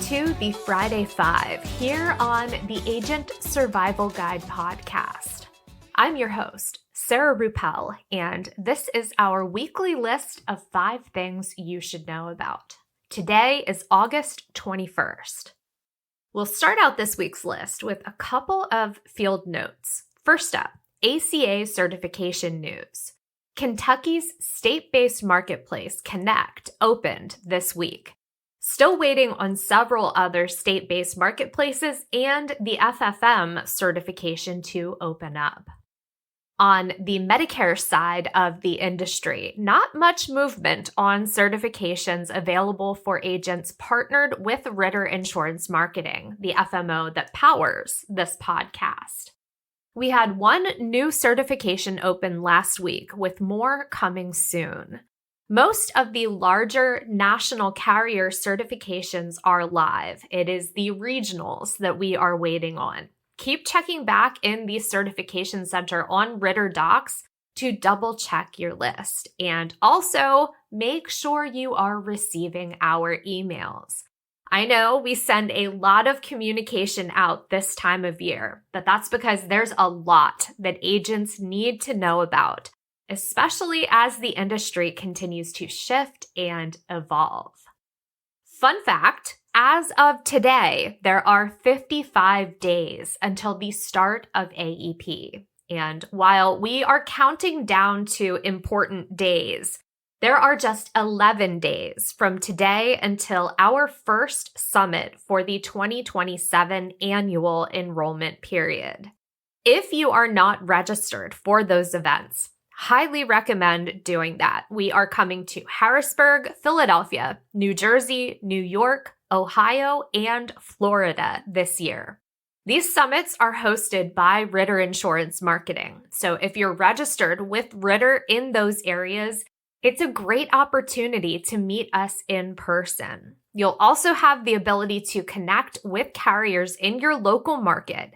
to the Friday Five here on the Agent Survival Guide podcast. I'm your host, Sarah Ruppel, and this is our weekly list of 5 things you should know about. Today is August 21st. We'll start out this week's list with a couple of field notes. First up, ACA certification news. Kentucky's state-based marketplace, Connect, opened this week. Still waiting on several other state-based marketplaces and the FFM certification to open up. On the Medicare side of the industry, not much movement on certifications available for agents partnered with Ritter Insurance Marketing, the FMO that powers this podcast. We had one new certification open last week, with more coming soon. Most of the larger national carrier certifications are live. It is the regionals that we are waiting on. Keep checking back in the certification center on Ritter Docs to double check your list. And also make sure you are receiving our emails. I know we send a lot of communication out this time of year, but that's because there's a lot that agents need to know about, especially as the industry continues to shift and evolve. Fun fact, as of today, there are 55 days until the start of AEP. And while we are counting down to important days, there are just 11 days from today until our first summit for the 2027 annual enrollment period. If you are not registered for those events, highly recommend doing that. We are coming to Harrisburg, Philadelphia, New Jersey, New York, Ohio, and Florida this year. These summits are hosted by Ritter Insurance Marketing. So if you're registered with Ritter in those areas, it's a great opportunity to meet us in person. You'll also have the ability to connect with carriers in your local market,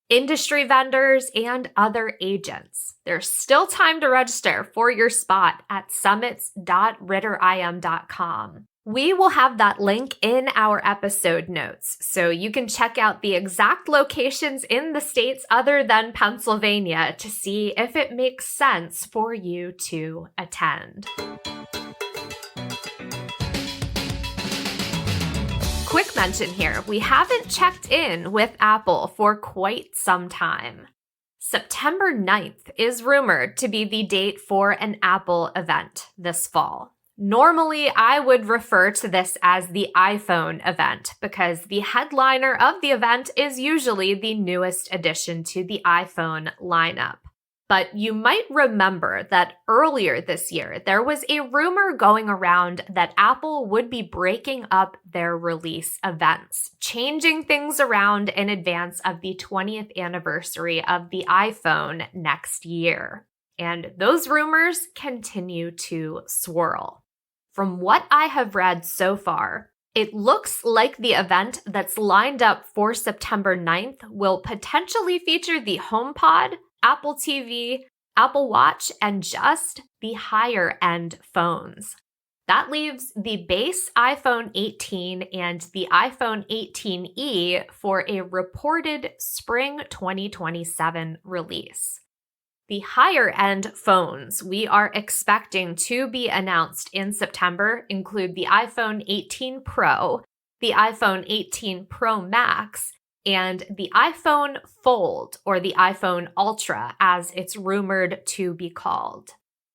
industry vendors, and other agents. There's still time to register for your spot at summits.ritterim.com. We will have that link in our episode notes, so you can check out the exact locations in the states other than Pennsylvania to see if it makes sense for you to attend. Quick mention here, we haven't checked in with Apple for quite some time. September 9th is rumored to be the date for an Apple event this fall. Normally, I would refer to this as the iPhone event because the headliner of the event is usually the newest addition to the iPhone lineup. But you might remember that earlier this year, there was a rumor going around that Apple would be breaking up their release events, changing things around in advance of the 20th anniversary of the iPhone next year. And those rumors continue to swirl. From what I have read so far, it looks like the event that's lined up for September 9th will potentially feature the HomePod, Apple TV, Apple Watch, and just the higher-end phones. That leaves the base iPhone 18 and the iPhone 18e for a reported spring 2027 release. The higher-end phones we are expecting to be announced in September include the iPhone 18 Pro, the iPhone 18 Pro Max, and the iPhone Fold, or the iPhone Ultra, as it's rumored to be called.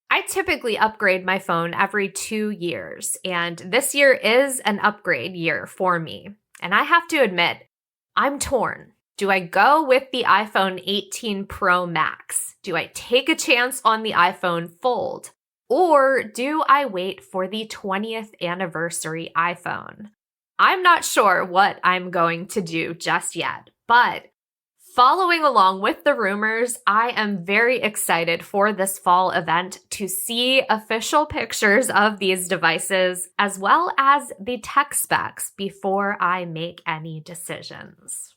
I typically upgrade my phone every 2 years, and this year is an upgrade year for me. And I have to admit, I'm torn. Do I go with the iPhone 18 Pro Max? Do I take a chance on the iPhone Fold? Or do I wait for the 20th anniversary iPhone? I'm not sure what I'm going to do just yet, but following along with the rumors, I am very excited for this fall event to see official pictures of these devices as well as the tech specs before I make any decisions.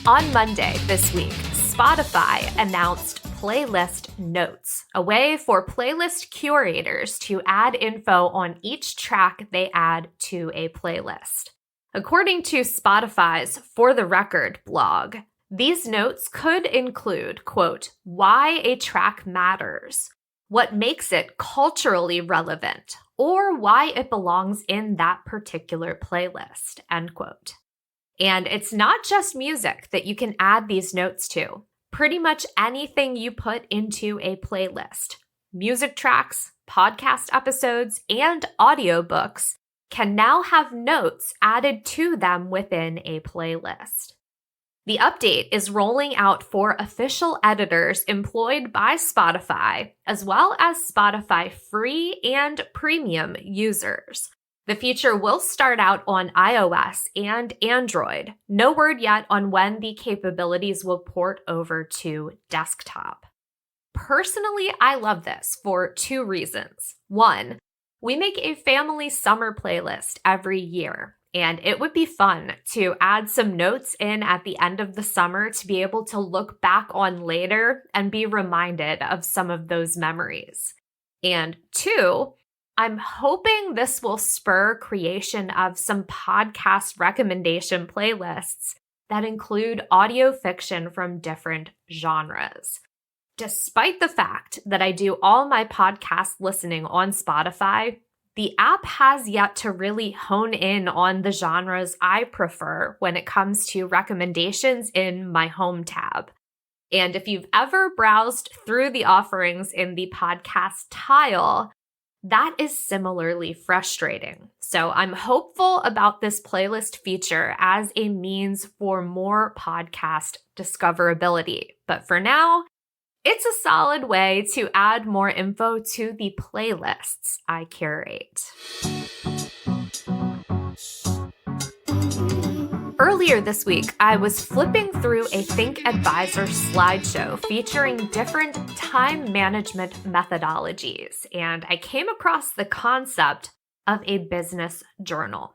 On Monday this week, Spotify announced playlist notes, a way for playlist curators to add info on each track they add to a playlist. According to Spotify's For the Record blog, these notes could include, quote, why a track matters, what makes it culturally relevant, or why it belongs in that particular playlist, end quote. And it's not just music that you can add these notes to. Pretty much anything you put into a playlist, music tracks, podcast episodes, and audiobooks can now have notes added to them within a playlist. The update is rolling out for official editors employed by Spotify, as well as Spotify free and premium users. The feature will start out on iOS and Android. No word yet on when the capabilities will port over to desktop. Personally, I love this for two reasons. One, we make a family summer playlist every year, and it would be fun to add some notes in at the end of the summer to be able to look back on later and be reminded of some of those memories. And two, I'm hoping this will spur creation of some podcast recommendation playlists that include audio fiction from different genres. Despite the fact that I do all my podcast listening on Spotify, the app has yet to really hone in on the genres I prefer when it comes to recommendations in my home tab. And if you've ever browsed through the offerings in the podcast tile, that is similarly frustrating. So I'm hopeful about this playlist feature as a means for more podcast discoverability. But for now, it's a solid way to add more info to the playlists I curate. Earlier this week, I was flipping through a Think Advisor slideshow featuring different time management methodologies, and I came across the concept of a business journal.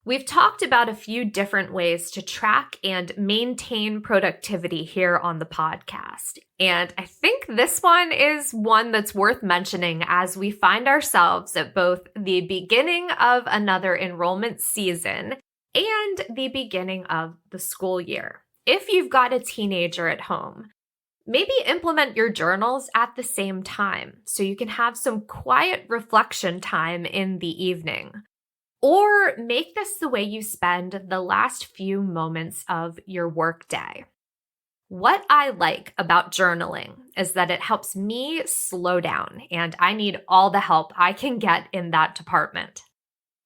We've talked about a few different ways to track and maintain productivity here on the podcast, and I think this one is one that's worth mentioning as we find ourselves at both the beginning of another enrollment season and the beginning of the school year. If you've got a teenager at home, maybe implement your journals at the same time so you can have some quiet reflection time in the evening. Or make this the way you spend the last few moments of your workday. What I like about journaling is that it helps me slow down, and I need all the help I can get in that department.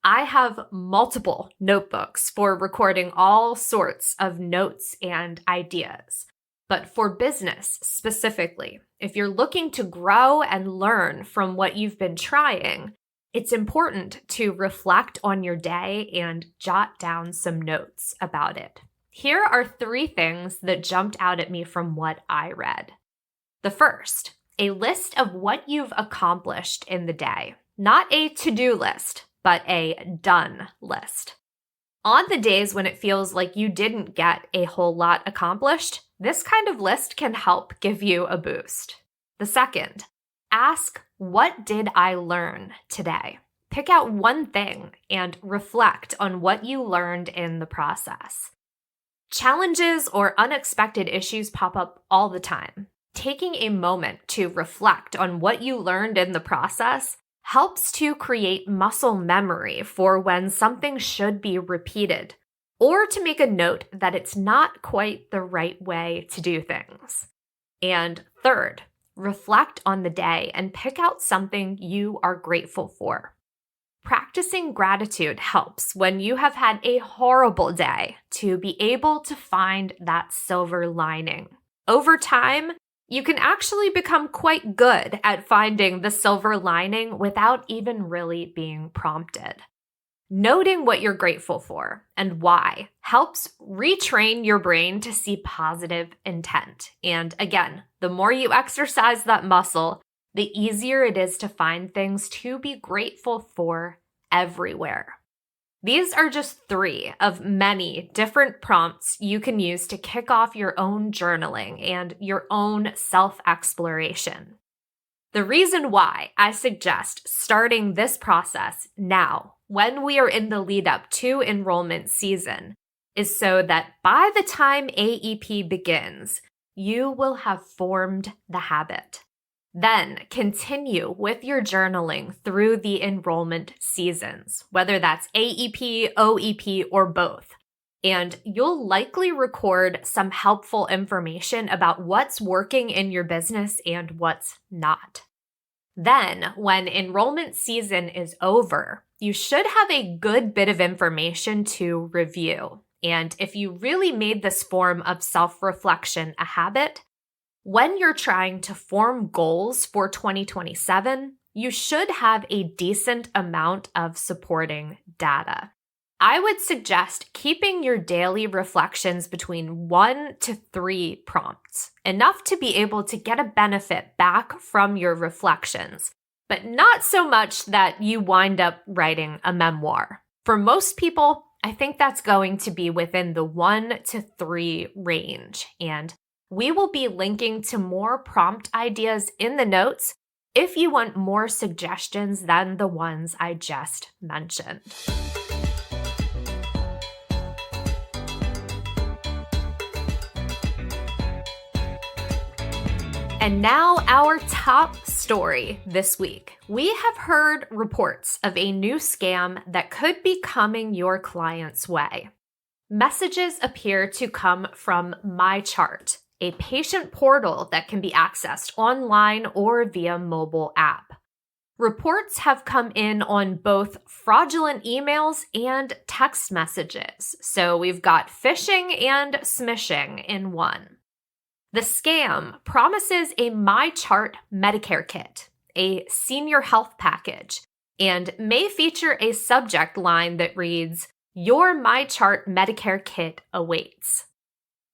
I have multiple notebooks for recording all sorts of notes and ideas. But for business specifically, if you're looking to grow and learn from what you've been trying, it's important to reflect on your day and jot down some notes about it. Here are 3 things that jumped out at me from what I read. The first, a list of what you've accomplished in the day. Not a to-do list, but a done list. On the days when it feels like you didn't get a whole lot accomplished, this kind of list can help give you a boost. The second, ask, what did I learn today? Pick out one thing and reflect on what you learned in the process. Challenges or unexpected issues pop up all the time. Taking a moment to reflect on what you learned in the process helps to create muscle memory for when something should be repeated, or to make a note that it's not quite the right way to do things. And third, reflect on the day and pick out something you are grateful for. Practicing gratitude helps when you have had a horrible day to be able to find that silver lining. Over time, you can actually become quite good at finding the silver lining without even really being prompted. Noting what you're grateful for and why helps retrain your brain to see positive intent. And again, the more you exercise that muscle, the easier it is to find things to be grateful for everywhere. These are just 3 of many different prompts you can use to kick off your own journaling and your own self-exploration. The reason why I suggest starting this process now, when we are in the lead up to enrollment season, is so that by the time AEP begins, you will have formed the habit. Then continue with your journaling through the enrollment seasons, whether that's AEP, OEP, or both. And you'll likely record some helpful information about what's working in your business and what's not. Then, when enrollment season is over, you should have a good bit of information to review. And if you really made this form of self-reflection a habit, when you're trying to form goals for 2027, you should have a decent amount of supporting data. I would suggest keeping your daily reflections between 1 to 3 prompts, enough to be able to get a benefit back from your reflections, but not so much that you wind up writing a memoir. For most people, I think that's going to be within the 1 to 3 range, and we will be linking to more prompt ideas in the notes if you want more suggestions than the ones I just mentioned. And now our top story this week. We have heard reports of a new scam that could be coming your client's way. Messages appear to come from MyChart, a patient portal that can be accessed online or via mobile app. Reports have come in on both fraudulent emails and text messages, so we've got phishing and smishing in one. The scam promises a MyChart Medicare kit, a senior health package, and may feature a subject line that reads, "Your MyChart Medicare kit awaits."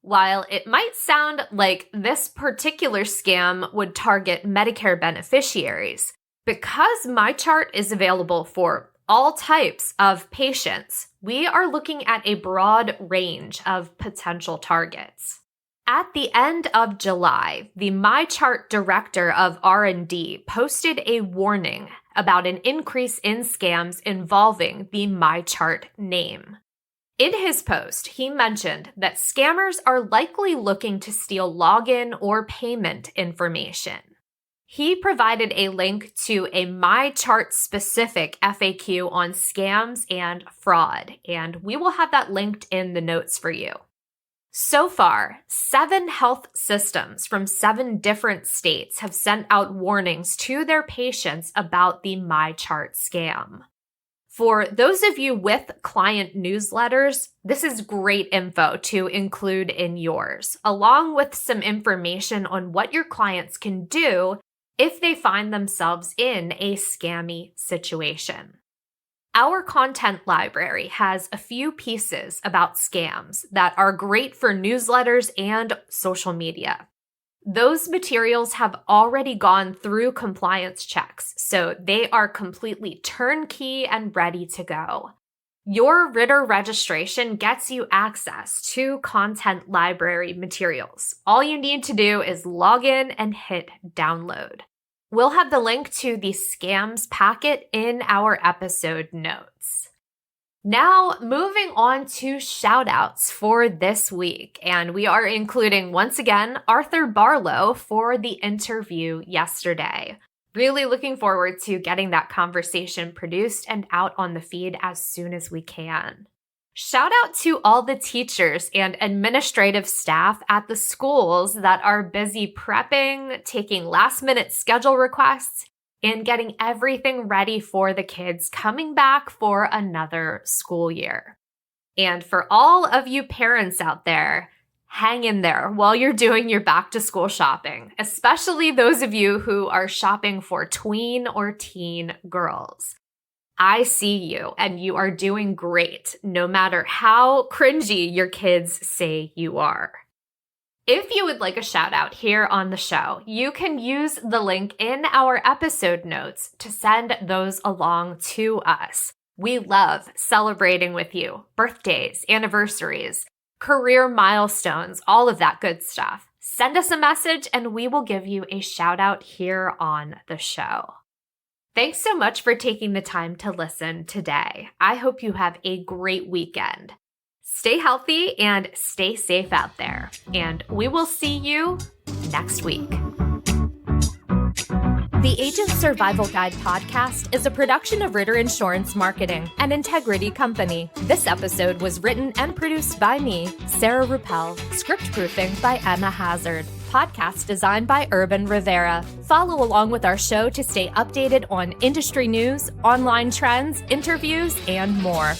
While it might sound like this particular scam would target Medicare beneficiaries, because MyChart is available for all types of patients, we are looking at a broad range of potential targets. At the end of July, the MyChart director of R&D posted a warning about an increase in scams involving the MyChart name. In his post, he mentioned that scammers are likely looking to steal login or payment information. He provided a link to a MyChart-specific FAQ on scams and fraud, and we will have that linked in the notes for you. So far, 7 health systems from 7 different states have sent out warnings to their patients about the MyChart scam. For those of you with client newsletters, this is great info to include in yours, along with some information on what your clients can do if they find themselves in a scammy situation. Our content library has a few pieces about scams that are great for newsletters and social media. Those materials have already gone through compliance checks, so they are completely turnkey and ready to go. Your Ritter registration gets you access to content library materials. All you need to do is log in and hit download. We'll have the link to the scams packet in our episode notes. Now, moving on to shoutouts for this week, and we are including, once again, Arthur Barlow for the interview yesterday. Really looking forward to getting that conversation produced and out on the feed as soon as we can. Shout out to all the teachers and administrative staff at the schools that are busy prepping, taking last-minute schedule requests, and getting everything ready for the kids coming back for another school year. And for all of you parents out there, hang in there while you're doing your back-to-school shopping, especially those of you who are shopping for tween or teen girls. I see you, and you are doing great, no matter how cringy your kids say you are. If you would like a shout out here on the show, you can use the link in our episode notes to send those along to us. We love celebrating with you, birthdays, anniversaries, career milestones, all of that good stuff. Send us a message and we will give you a shout out here on the show. Thanks so much for taking the time to listen today. I hope you have a great weekend. Stay healthy and stay safe out there, and we will see you next week. The Agent Survival Guide podcast is a production of Ritter Insurance Marketing, an integrity company. This episode was written and produced by me, Sarah Ruppel, script proofing by Emma Hazard, podcast design by Urban Rivera. Follow along with our show to stay updated on industry news, online trends, interviews, and more.